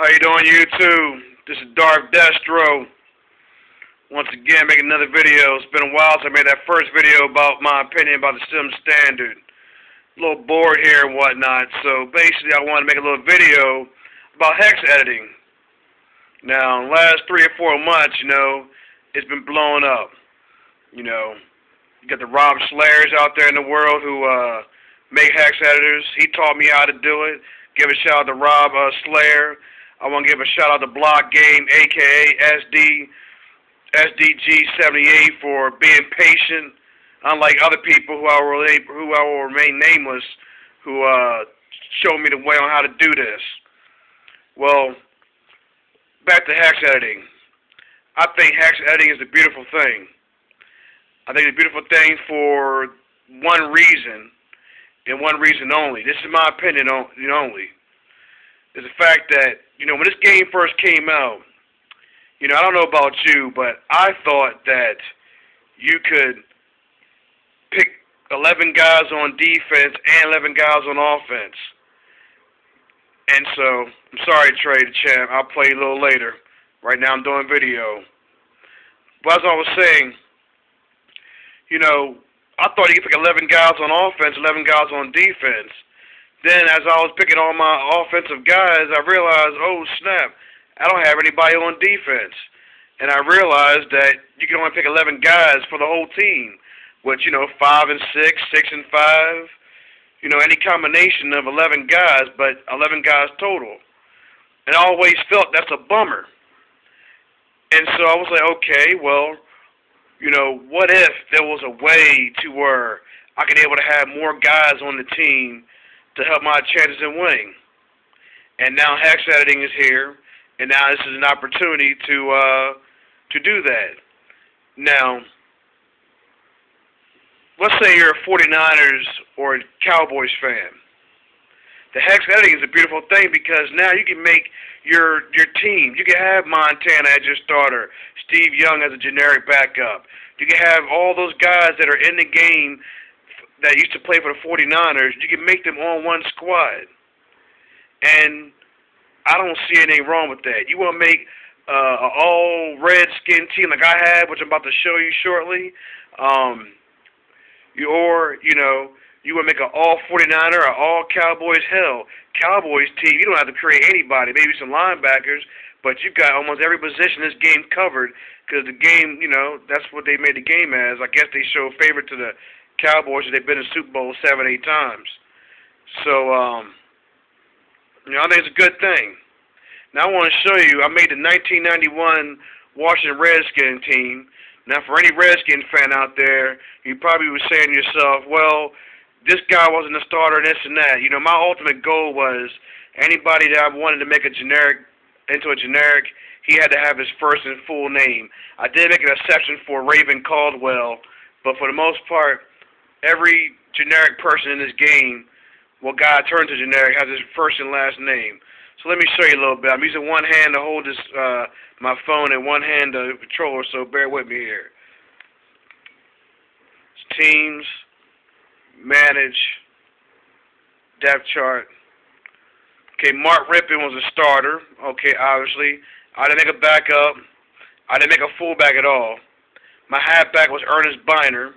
How you doing, YouTube? This is Destro. Once again, making another video. It's been a while since I made that first video about my opinion about the STEM standard. A little bored here and whatnot, so basically I wanted to make a little video about hex editing. Now, in the last 3 or 4 months, it's been blowing up. You got the Rob Slayers out there in the world who make hex editors. He taught me how to do it. Give a shout out to Rob Slayer. I want to give a shout out to Block Game, aka SDG78, for being patient, unlike other people who I will remain nameless, who showed me the way on how to do this. Well, back to hex editing. I think hex editing is a beautiful thing. I think it's a beautiful thing for one reason, and one reason only. This is my opinion only. Is the fact that, when this game first came out, I don't know about you, but I thought that you could pick 11 guys on defense and 11 guys on offense. And so, I'm sorry, Trey the Champ, I'll play a little later. Right now I'm doing video. But as I was saying, I thought you could pick 11 guys on offense, 11 guys on defense. Then as I was picking all my offensive guys, I realized, oh snap, I don't have anybody on defense. And I realized that you can only pick 11 guys for the whole team, which, 5 and 6, 6 and 5, any combination of 11 guys, but 11 guys total. And I always felt that's a bummer. And so I was like, okay, well, what if there was a way to where I could be able to have more guys on the team to help my chances in winning? And now hex editing is here, and now this is an opportunity to do that. Now, let's say you're a 49ers or a Cowboys fan. The hex editing is a beautiful thing because now you can make your team. You can have Montana as your starter, Steve Young as a generic backup. You can have all those guys that are in the game that used to play for the 49ers. You can make them on one squad. And I don't see anything wrong with that. You want to make an all-red-skin team like I have, which I'm about to show you shortly, you would make an all-49er or all-Cowboys. Hell, Cowboys team, you don't have to create anybody, maybe some linebackers, but you've got almost every position in this game covered because the game, that's what they made the game as. I guess they show favor to the Cowboys. They've been in the Super Bowl 7, 8 times. So, I think it's a good thing. Now I want to show you, I made the 1991 Washington Redskins team. Now, for any Redskin fan out there, you probably were saying to yourself, well, this guy wasn't a starter and this and that. My ultimate goal was anybody that I wanted to make into a generic, he had to have his first and full name. I did make an exception for Raven Caldwell, but for the most part, every generic person in this game, guy turns to generic, has his first and last name. So let me show you a little bit. I'm using one hand to hold this my phone and one hand the controller, so bear with me here. It's teams, manage, depth chart. Okay, Mark Rippon was a starter. Okay, obviously. I didn't make a backup. I didn't make a fullback at all. My halfback was Ernest Biner.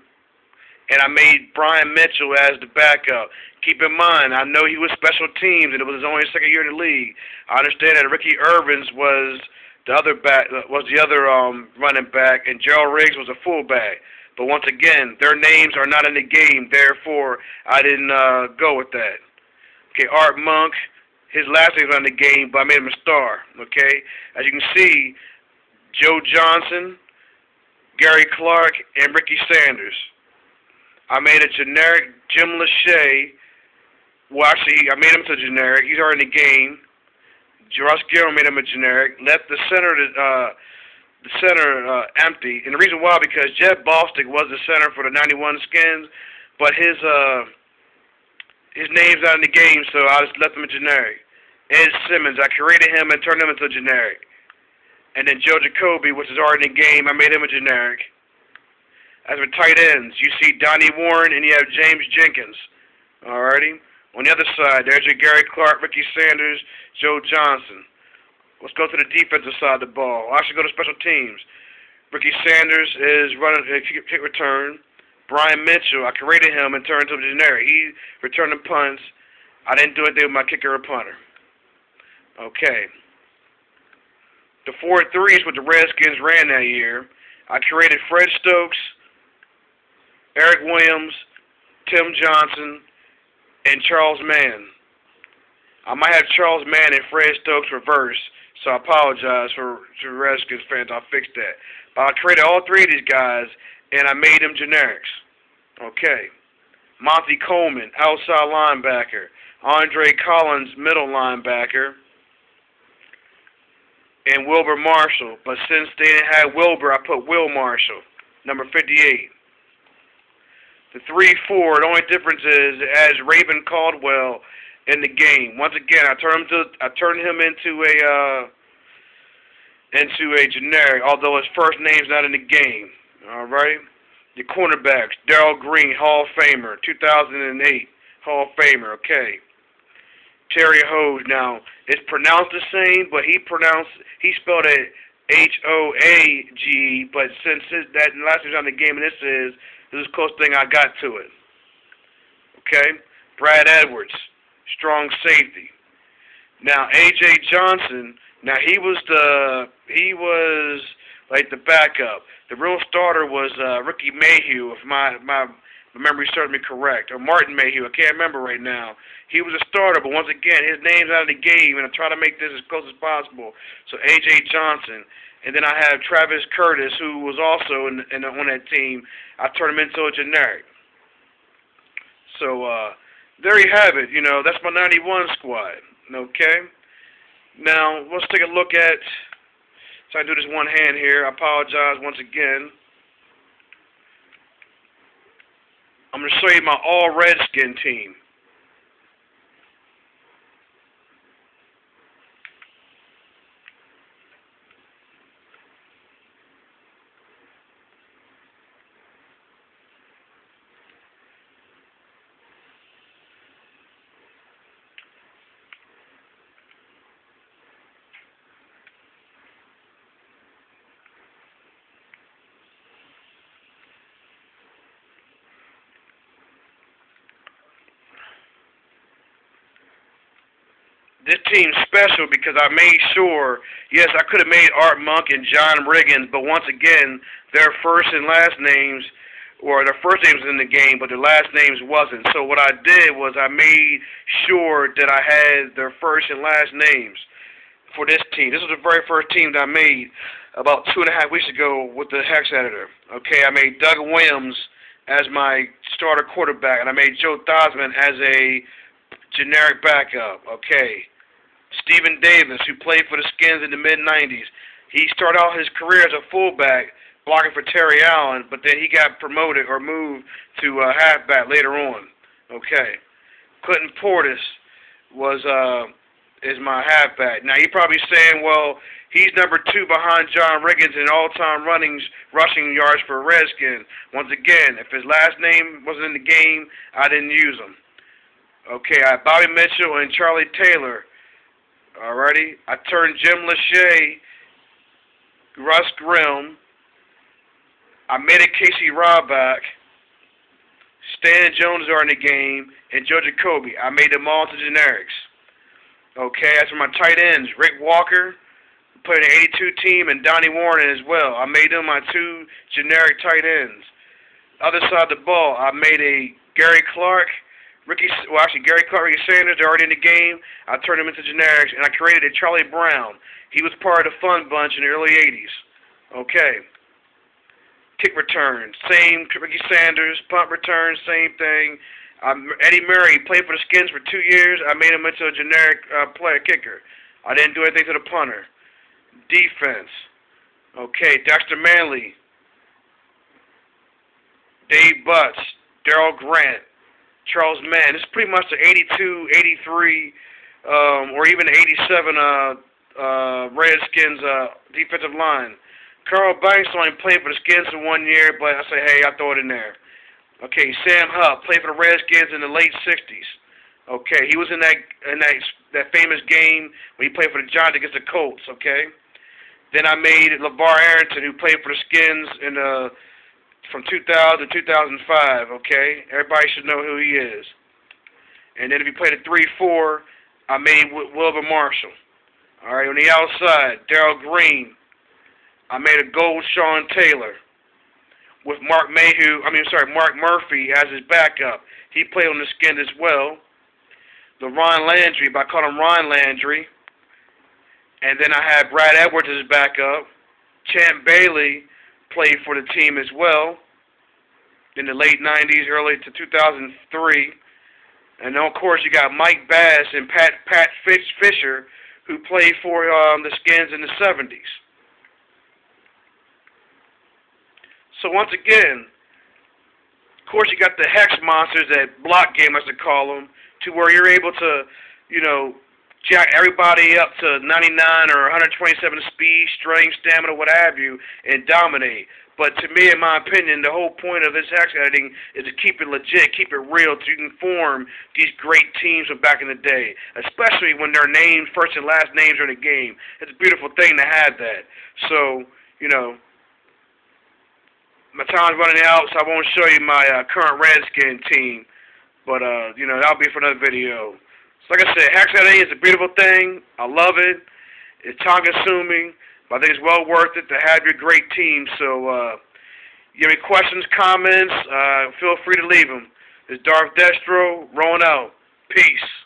And I made Brian Mitchell as the backup. Keep in mind, I know he was special teams, and it was only his second year in the league. I understand that Ricky Irvins was the other running back, and Gerald Riggs was a fullback. But once again, their names are not in the game, therefore I didn't go with that. Okay, Art Monk, his last name's not in the game, but I made him a star. Okay, as you can see, Joe Johnson, Gary Clark, and Ricky Sanders. I made a generic Jim Lachey. Well, actually, I made him to generic. He's already in the game. Russ Gilmore made him a generic. Left the center empty. And the reason why, because Jeff Bostic was the center for the 91 Skins, but his name's not in the game, so I just left him a generic. Ed Simmons, I created him and turned him into a generic. And then Joe Jacoby, which is already in the game, I made him a generic. As for tight ends, you see Donnie Warren and you have James Jenkins. Alrighty? On the other side, there's your Gary Clark, Ricky Sanders, Joe Johnson. Let's go to the defensive side of the ball. I should go to special teams. Ricky Sanders is running a kick return. Brian Mitchell, I created him and turned him to generic. He returned the punts. I didn't do anything with my kicker or punter. Okay. The 4-3s with the Redskins ran that year. I created Fred Stokes, Eric Williams, Tim Johnson, and Charles Mann. I might have Charles Mann and Fred Stokes reversed, so I apologize for Redskins fans. I'll fix that. But I created all three of these guys, and I made them generics. Okay. Monty Coleman, outside linebacker. Andre Collins, middle linebacker. And Wilbur Marshall. But since they didn't have Wilbur, I put Will Marshall, number 58. The 3-4, the only difference is it has Raven Caldwell in the game. Once again, I turned him into a generic, although his first name's not in the game. All right. The cornerbacks: Darrell Green, Hall of Famer, 2008 Hall of Famer. Okay. Terry Hose. Now it's pronounced the same, but he spelled it Hoag. But since that last name's on the game, and this is the closest thing I got to it. Okay. Brad Edwards, strong safety. Now A.J. Johnson. Now he was like the backup. The real starter was Ricky Mayhew, if my memory serves me correct, or Martin Mayhew. I can't remember right now. He was a starter, but once again, his name's out of the game, and I try to make this as close as possible. So A.J. Johnson, and then I have Travis Curtis, who was also on that team. I turned him into a generic. So there you have it. You know, that's my 91 squad. Okay. Now let's take a look at. So I do this one hand here. I apologize once again. I'm going to show you my all-Redskin team. This team's special because I made sure, yes, I could have made Art Monk and John Riggins, but once again, their first and last names, or their first names in the game, but their last names wasn't. So what I did was I made sure that I had their first and last names for this team. This was the very first team that I made about 2.5 weeks ago with the Hex editor. Okay, I made Doug Williams as my starter quarterback, and I made Joe Thosman as a generic backup. Okay. Stephen Davis, who played for the Skins in the mid-'90s. He started out his career as a fullback, blocking for Terry Allen, but then he got promoted or moved to halfback later on. Okay. Clinton Portis is my halfback. Now, you're probably saying, well, he's number 2 behind John Riggins in all-time rushing yards for a Redskin. Once again, if his last name wasn't in the game, I didn't use him. Okay, I have Bobby Mitchell and Charlie Taylor. Alrighty, I turned Jim Lachey, Russ Grimm. I made it Casey Ryback. Stan Jones are in the game, and Joe Jacoby. I made them all to generics. Okay, as for my tight ends, Rick Walker, who played in the '82 team, and Donnie Warren as well. I made them my 2 generic tight ends. Other side of the ball, I made a Gary Clark. Gary Clark, Ricky Sanders, they're already in the game. I turned them into generics, and I created a Charlie Brown. He was part of the Fun Bunch in the early '80s. Okay. Kick returns, same Ricky Sanders. Punt returns, same thing. Eddie Murray played for the Skins for 2 years. I made him into a generic player kicker. I didn't do anything to the punter. Defense. Okay, Dexter Manley. Dave Butts. Darrell Grant. Charles Mann. This is pretty much the 82, 83, or even the 87 Redskins defensive line. Carl Banks only played for the Skins for 1 year, but I say, hey, I throw it in there. Okay, Sam Hupp played for the Redskins in the late 60s. Okay, he was in that famous game when he played for the Giants against the Colts. Okay. Then I made LeVar Arrington, who played for the Skins from 2000 to 2005. Okay, everybody should know who he is. And then if you played a 3-4, I made Wilbur Marshall. All right, on the outside, Darrell Green. I made a gold Sean Taylor with Mark Murphy as his backup. He played on the Skins as well. The Ron Landry, but I called him Ron Landry. And then I had Brad Edwards as backup. Champ Bailey played for the team as well in the late 90s, early to 2003. And then, of course, you got Mike Bass and Pat Fisher, who played for the Skins in the 70s. So once again, of course, you got the Hex monsters, that block game, as they call them, to where you're able to, jack everybody up to 99 or 127 speed, strength, stamina, what have you, and dominate. But to me, in my opinion, the whole point of this hex editing is to keep it legit, keep it real, so you can form these great teams from back in the day, especially when their names, first and last names are in the game. It's a beautiful thing to have that. So, my time's running out, so I won't show you my current Redskin team. But, that'll be for another video. So like I said, hex editing is a beautiful thing. I love it. It's time-consuming, but I think it's well worth it to have your great team. So, you have any questions, comments, feel free to leave them. It's Destro, rolling out. Peace.